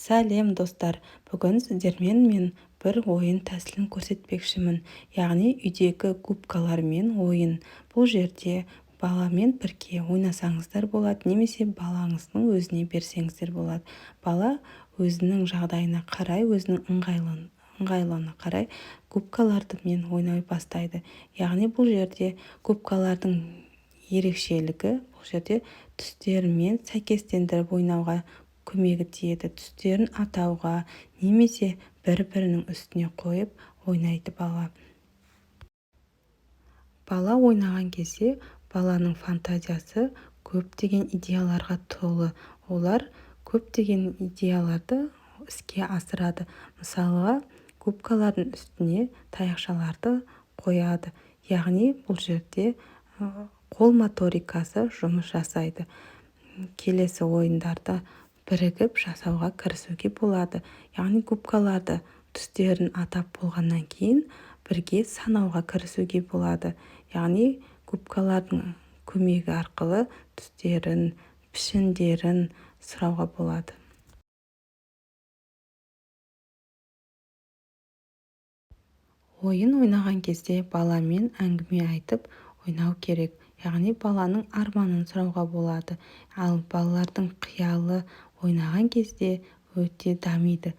Сәлем достар, бүгін сіздермен мен бір ойын тәсілін көрсетпекшімін, яғни үйдегі губкалармен ойын. Бұл жерде баламен бірге ойнасаңыздар болады, немесе балаңыздың өзіне берсеңіздер болады. Бала өзінің жағдайына қарай, өзінің ыңғайлығына қарай губкалармен ойнай бастайды. Яғни бұл жерде губкалардың ерекшелігі бұл жерде түстерімен сәйкестендіріп ойнауға көмегі тиеді. Түстерін атауға немесе бір-бірінің үстіне қойып ойнайды бала. Бала ойнаған кезде баланың фантазиясы көптеген идеяларға толы. Олар көптеген идеяларды іске асырады. Мысалға, губкалардың үстіне таяқшаларды қояды. Яғни бұл жерде қол моторикасы жұмыс жасайды. Келесі ойындарды бірігіп жасауға кірісуге болады. Яғни губкаларды түстерін атап болғаннан кейін бірге санауға кірісуге болады. Яғни губкалардың көмегі арқылы түстерін, пішіндерін сұрауға болады. Ойын ойнаған кезде баламен әңгіме айтып ойнау керек. Яғни баланың арманын сұрауға болады. Ал балалардың қиялы ойнаған кезде өте дамиды.